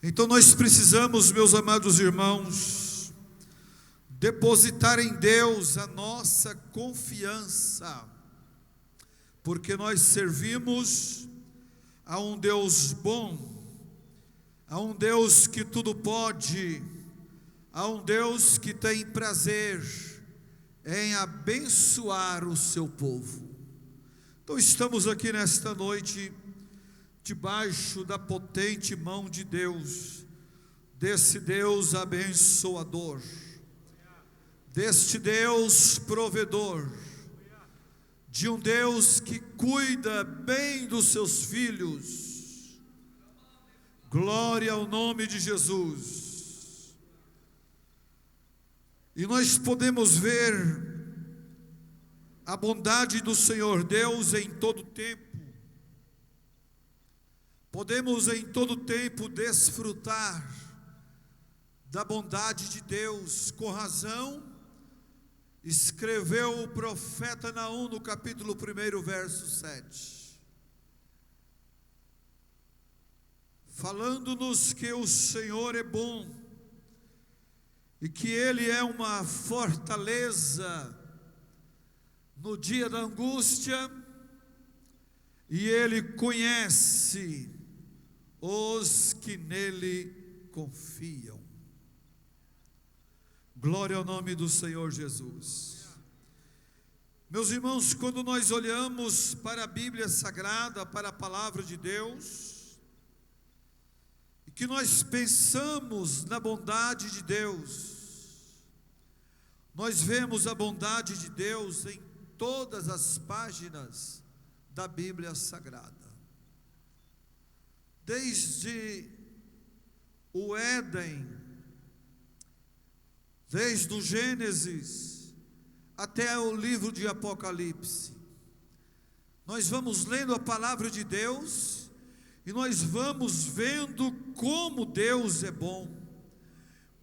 Então nós precisamos, meus amados irmãos, depositar em Deus a nossa confiança, porque nós servimos a um Deus bom, a um Deus que tudo pode, a um Deus que tem prazer em abençoar o seu povo. Então estamos aqui nesta noite, debaixo da potente mão de Deus, desse Deus abençoador, deste Deus provedor, de um Deus que cuida bem dos seus filhos. Glória ao nome de Jesus. E nós podemos ver a bondade do Senhor Deus em todo tempo. Podemos em todo tempo desfrutar da bondade de Deus. Com razão, escreveu o profeta Naum no capítulo 1, verso 7, falando-nos que o Senhor é bom e que Ele é uma fortaleza no dia da angústia, e Ele conhece os que nele confiam. Glória ao nome do Senhor Jesus. Meus irmãos, quando nós olhamos para a Bíblia Sagrada, para a palavra de Deus, e que nós pensamos na bondade de Deus, nós vemos a bondade de Deus em todas as páginas da Bíblia Sagrada. Desde o Éden, desde o Gênesis até o livro de Apocalipse, nós vamos lendo a palavra de Deus e nós vamos vendo como Deus é bom,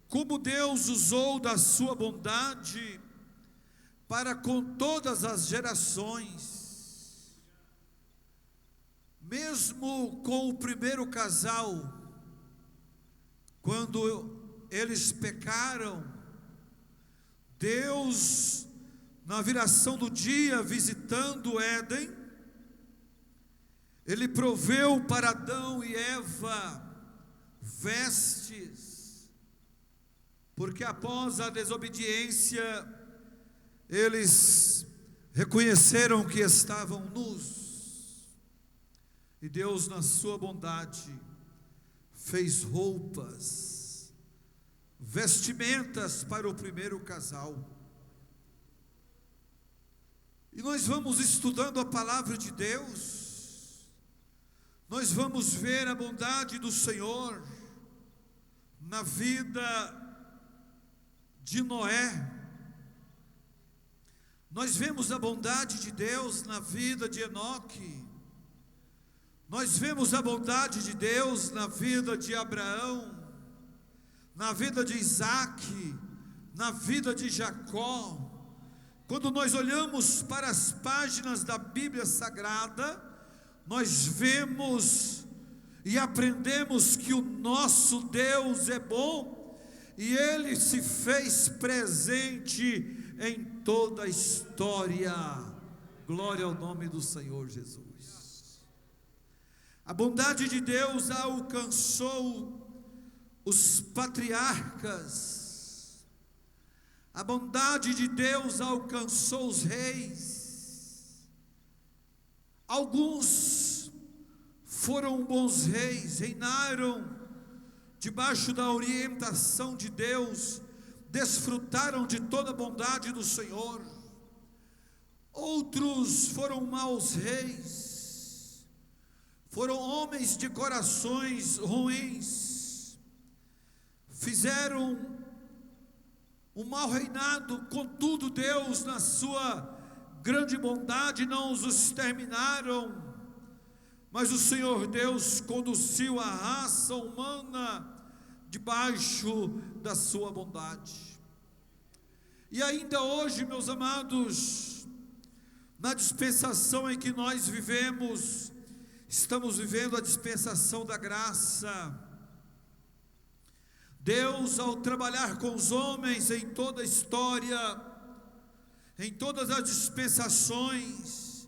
como Deus usou da sua bondade para com todas as gerações. Mesmo com o primeiro casal, quando eles pecaram, Deus, na viração do dia, visitando o Éden, Ele proveu para Adão e Eva vestes, porque após a desobediência, eles reconheceram que estavam nus. E Deus, na sua bondade, fez roupas, vestimentas para o primeiro casal. E nós vamos estudando a palavra de Deus, nós vamos ver a bondade do Senhor na vida de Noé. Nós vemos a bondade de Deus na vida de Enoque. Nós vemos a bondade de Deus na vida de Abraão, na vida de Isaac, na vida de Jacó. Quando nós olhamos para as páginas da Bíblia Sagrada, nós vemos e aprendemos que o nosso Deus é bom e Ele se fez presente em toda a história. Glória ao nome do Senhor Jesus. A bondade de Deus alcançou os patriarcas, a bondade de Deus alcançou os reis. Alguns foram bons reis, reinaram debaixo da orientação de Deus, desfrutaram de toda a bondade do Senhor. Outros foram maus reis, foram homens de corações ruins, fizeram um mau reinado. Contudo, Deus, na sua grande bondade, não os exterminaram, mas o Senhor Deus conduziu a raça humana debaixo da sua bondade. E ainda hoje, meus amados, na dispensação em que nós vivemos, estamos vivendo a dispensação da graça. Deus, ao trabalhar com os homens em toda a história, em todas as dispensações,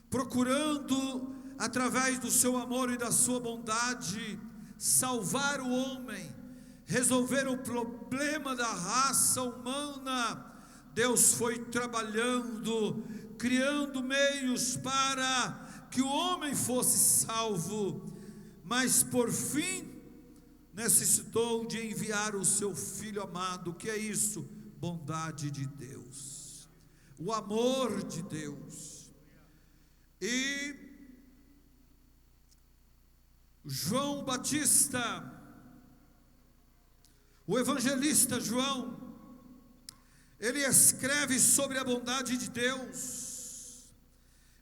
procurando, através do seu amor e da sua bondade, salvar o homem, resolver o problema da raça humana, Deus foi trabalhando, criando meios para que o homem fosse salvo, mas por fim necessitou de enviar o seu Filho amado. O que é isso? Bondade de Deus, o amor de Deus. E João Batista, o evangelista João, ele escreve sobre a bondade de Deus,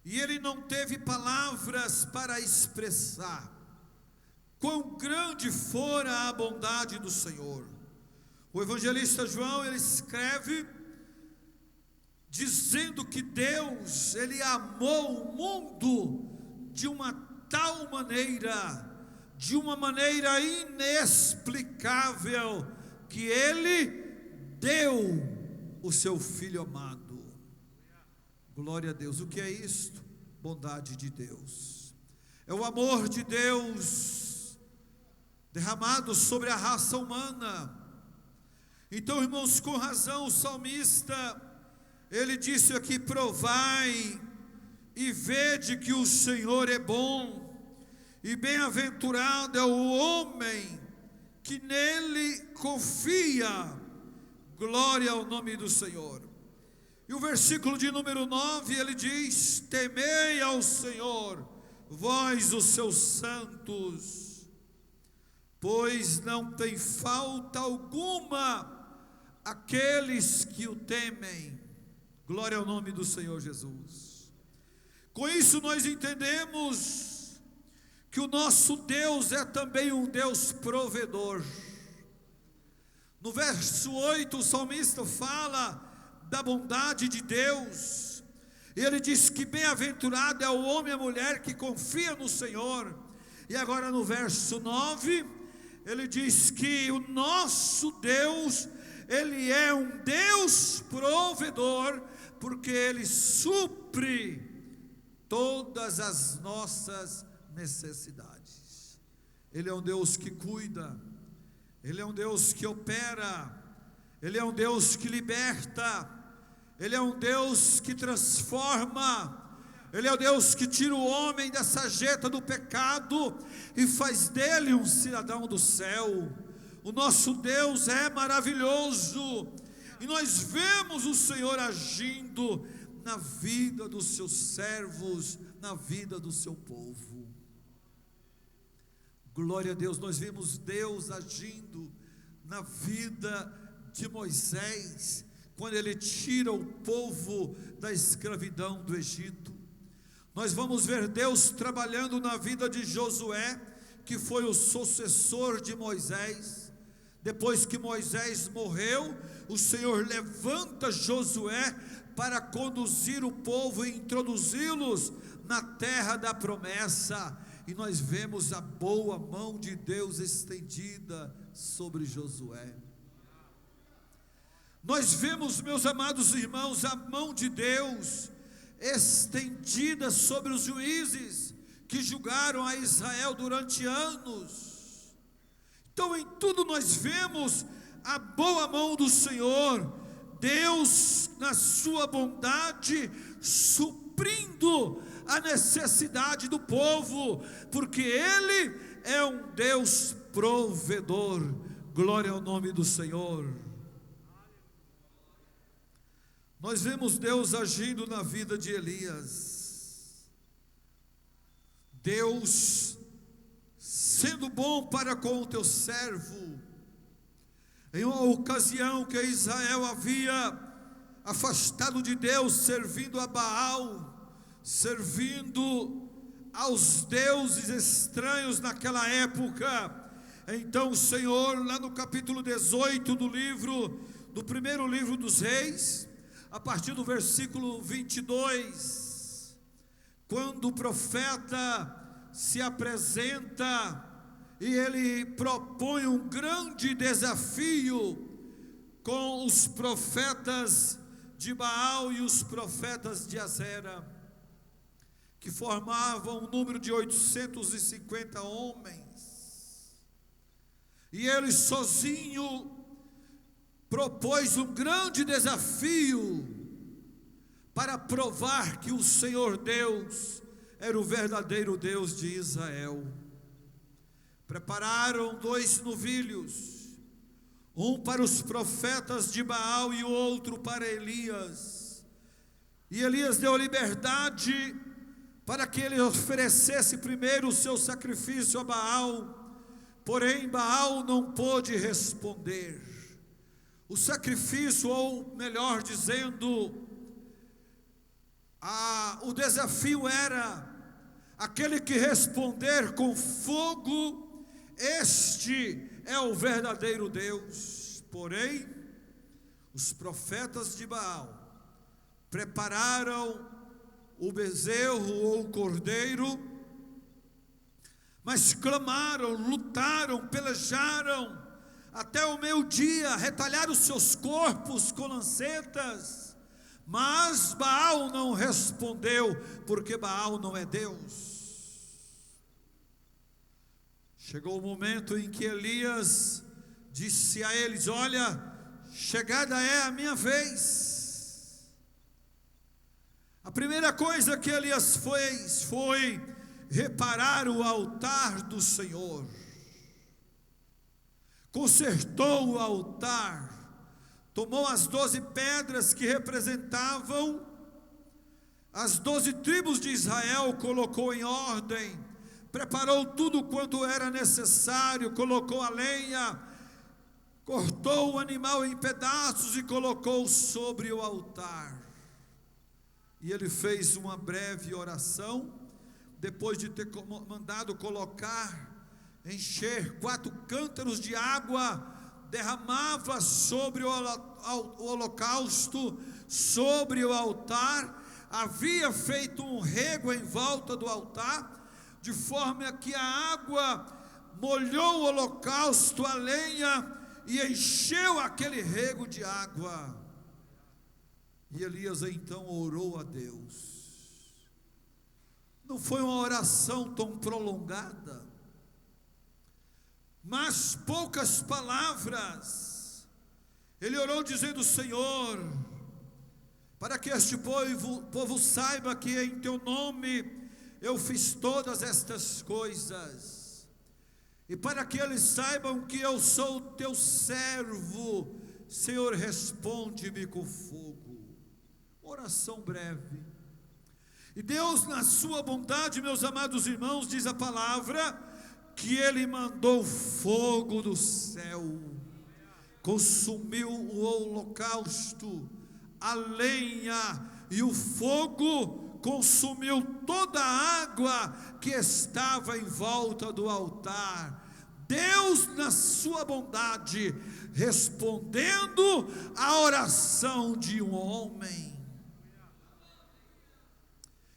e ele não teve palavras para expressar quão grande fora a bondade do Senhor. O evangelista João, ele escreve dizendo que Deus, ele amou o mundo de uma tal maneira, de uma maneira inexplicável, que ele deu o seu Filho amado. Glória a Deus. O que é isto? Bondade de Deus. É o amor de Deus derramado sobre a raça humana. Então, irmãos, com razão o salmista, ele disse aqui: provai e vede que o Senhor é bom, e bem-aventurado é o homem que nele confia. Glória ao nome do Senhor. E o versículo de número 9, ele diz: temei ao Senhor, vós os seus santos, pois não tem falta alguma aqueles que o temem. Glória ao nome do Senhor Jesus. Com isso nós entendemos que o nosso Deus é também um Deus provedor. No verso 8, o salmista fala da bondade de Deus. Ele diz que bem-aventurado é o homem e a mulher que confia no Senhor. E agora no verso 9, ele diz que o nosso Deus, ele é um Deus provedor, porque ele supre todas as nossas necessidades. Ele é um Deus que cuida, ele é um Deus que opera, ele é um Deus que liberta, ele é um Deus que transforma, ele é o Deus que tira o homem da sarjeta do pecado e faz dele um cidadão do céu. O nosso Deus é maravilhoso, e nós vemos o Senhor agindo na vida dos seus servos, na vida do seu povo. Glória a Deus. Nós vimos Deus agindo na vida de Moisés, quando ele tira o povo da escravidão do Egito. Nós vamos ver Deus trabalhando na vida de Josué, que foi o sucessor de Moisés. Depois que Moisés morreu, o Senhor levanta Josué para conduzir o povo e introduzi-los na terra da promessa. E nós vemos a boa mão de Deus estendida sobre Josué. Nós vemos, meus amados irmãos, a mão de Deus estendida sobre os juízes que julgaram a Israel durante anos. Então, em tudo nós vemos a boa mão do Senhor, Deus na sua bondade suprindo a necessidade do povo, porque Ele é um Deus provedor. Glória ao nome do Senhor. Nós vemos Deus agindo na vida de Elias, Deus sendo bom para com o teu servo. Em uma ocasião que Israel havia afastado de Deus, servindo a Baal, servindo aos deuses estranhos naquela época. Então o Senhor, lá no capítulo 18 do primeiro livro dos Reis, a partir do versículo 22, quando o profeta se apresenta e ele propõe um grande desafio com os profetas de Baal e os profetas de Azera, que formavam um número de 850 homens, e ele sozinho propôs um grande desafio para provar que o Senhor Deus era o verdadeiro Deus de Israel. Prepararam 2 novilhos, um para os profetas de Baal e o outro para Elias. E Elias deu liberdade para que ele oferecesse primeiro o seu sacrifício a Baal, porém Baal não pôde responder. O sacrifício, ou melhor dizendo, o desafio era: aquele que responder com fogo, este é o verdadeiro Deus. Porém, os profetas de Baal prepararam o bezerro ou o cordeiro, mas clamaram, lutaram, pelejaram até o meio-dia, retalharam os seus corpos com lancetas, mas Baal não respondeu, porque Baal não é Deus. Chegou o momento em que Elias disse a eles: olha, chegada é a minha vez. A primeira coisa que Elias fez foi reparar o altar do Senhor. Consertou o altar, tomou as 12 pedras que representavam as 12 tribos de Israel, colocou em ordem, preparou tudo quanto era necessário, colocou a lenha, cortou o animal em pedaços e colocou sobre o altar. E ele fez uma breve oração, depois de ter mandado encher 4 cântaros de água, derramava sobre o holocausto, sobre o altar. Havia feito um rego em volta do altar, de forma que a água molhou o holocausto, a lenha, e encheu aquele rego de água. E Elias então orou a Deus. Não foi uma oração tão prolongada, mas poucas palavras. Ele orou dizendo: Senhor, para que este povo saiba que em teu nome eu fiz todas estas coisas, e para que eles saibam que eu sou teu servo, Senhor, responde-me com fogo. Oração breve. E Deus, na sua bondade, meus amados irmãos, diz a palavra, que ele mandou fogo do céu, consumiu o holocausto, a lenha, e o fogo consumiu toda a água que estava em volta do altar. Deus, na sua bondade, respondendo à oração de um homem.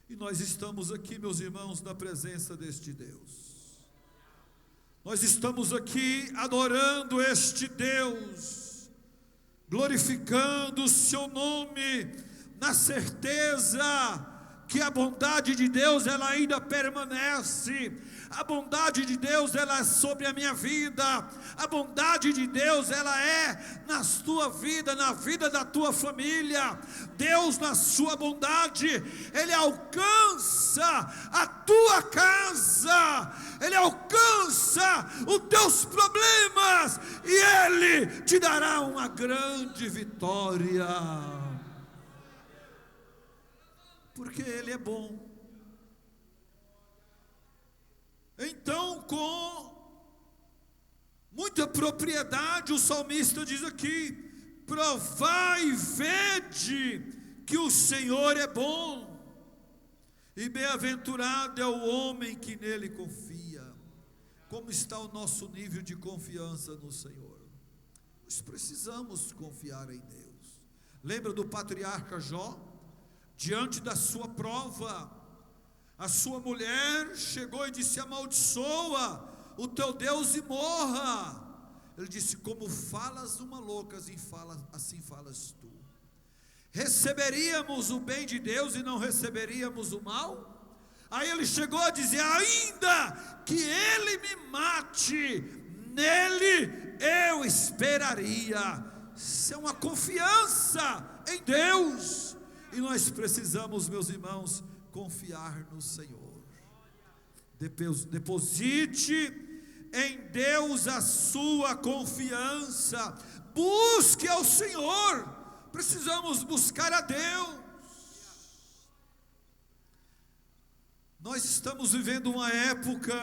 E nós estamos aqui, meus irmãos, na presença deste Deus. Nós estamos aqui adorando este Deus, glorificando o seu nome, na certeza que a bondade de Deus, ela ainda permanece. A bondade de Deus, ela é sobre a minha vida. A bondade de Deus, ela é na tua vida, na vida da tua família. Deus, na sua bondade, Ele alcança a tua casa, Ele alcança os teus problemas, e Ele te dará uma grande vitória, porque Ele é bom. Então, com muita propriedade, o salmista diz aqui: provai e vede que o Senhor é bom, e bem-aventurado é o homem que nele confia. Como está o nosso nível de confiança no Senhor? Nós precisamos confiar em Deus. Lembra do patriarca Jó? Diante da sua prova, a sua mulher chegou e disse: amaldiçoa o teu Deus e morra. Ele disse: como falas uma louca, assim falas tu. Receberíamos o bem de Deus e não receberíamos o mal? Aí ele chegou a dizer: ainda que ele me mate, nele eu esperaria. Isso é uma confiança em Deus, e nós precisamos, meus irmãos, confiar no Senhor. Deposite em Deus a sua confiança, busque ao Senhor. Precisamos buscar a Deus. Nós estamos vivendo uma época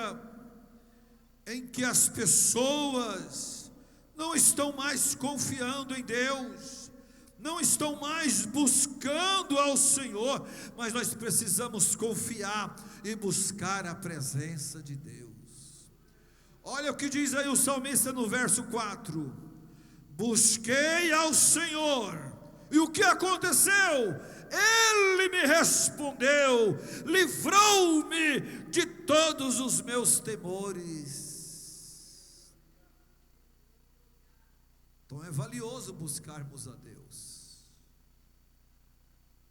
em que as pessoas não estão mais confiando em Deus, não estão mais buscando ao Senhor, mas nós precisamos confiar e buscar a presença de Deus. Olha o que diz aí o salmista no verso 4: busquei ao Senhor, e o que aconteceu? Ele me respondeu, livrou-me de todos os meus temores. Então é valioso buscarmos a Deus,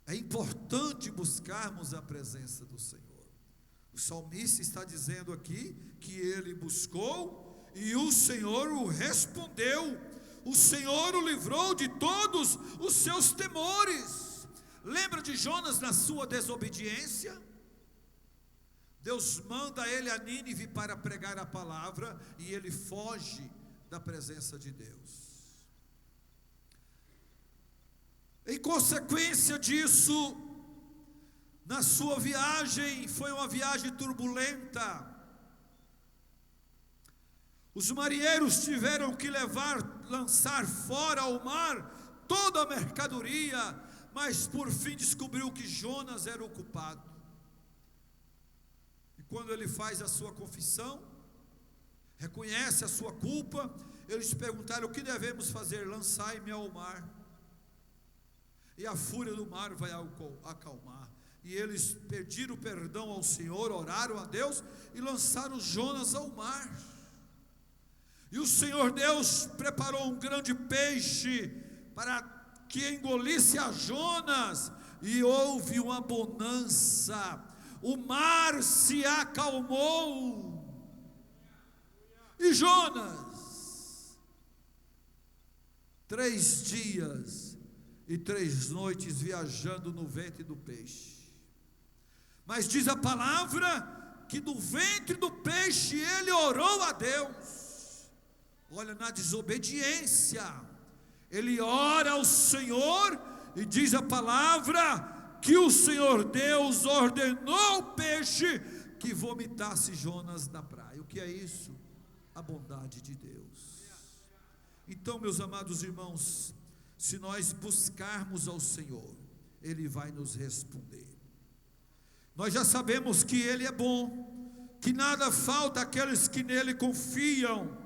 é importante buscarmos a presença do Senhor. O salmista está dizendo aqui que ele buscou e o Senhor o respondeu, o Senhor o livrou de todos os seus temores. Lembra de Jonas na sua desobediência? Deus manda ele a Nínive para pregar a palavra e ele foge da presença de Deus. Em consequência disso, na sua viagem, foi uma viagem turbulenta. Os marinheiros tiveram que lançar fora ao mar toda a mercadoria, mas por fim descobriu que Jonas era o culpado. E quando ele faz a sua confissão, reconhece a sua culpa, eles perguntaram: o que devemos fazer? Lançai-me ao mar, e a fúria do mar vai acalmar. E eles pediram perdão ao Senhor, oraram a Deus e lançaram Jonas ao mar. E o Senhor Deus preparou um grande peixe para que engolisse a Jonas, e houve uma bonança, o mar se acalmou, e Jonas, 3 dias e 3 noites viajando no ventre do peixe. Mas diz a palavra que do ventre do peixe ele orou a Deus. Olha, na desobediência, ele ora ao Senhor, e diz a palavra que o Senhor Deus ordenou ao peixe que vomitasse Jonas na praia. O que é isso? A bondade de Deus. Então, meus amados irmãos, se nós buscarmos ao Senhor, Ele vai nos responder. Nós já sabemos que Ele é bom, que nada falta àqueles que nele confiam.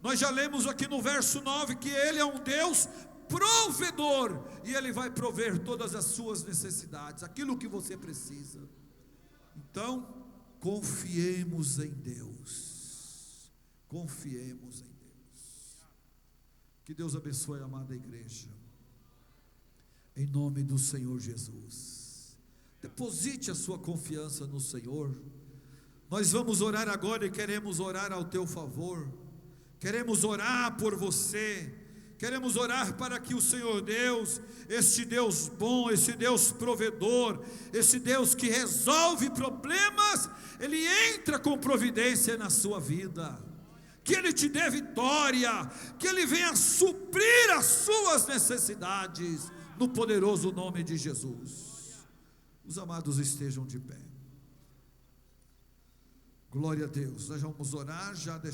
Nós já lemos aqui no verso 9 que Ele é um Deus provedor, e Ele vai prover todas as suas necessidades, aquilo que você precisa. Então, confiemos em Deus, confiemos em Deus. Que Deus abençoe a amada igreja, em nome do Senhor Jesus. Deposite a sua confiança no Senhor. Nós vamos orar agora e queremos orar ao teu favor. Queremos orar por você, queremos orar para que o Senhor Deus, este Deus bom, esse Deus provedor, esse Deus que resolve problemas, Ele entra com providência na sua vida, que Ele te dê vitória, que Ele venha suprir as suas necessidades, no poderoso nome de Jesus. Os amados estejam de pé. Glória a Deus. Nós vamos orar já.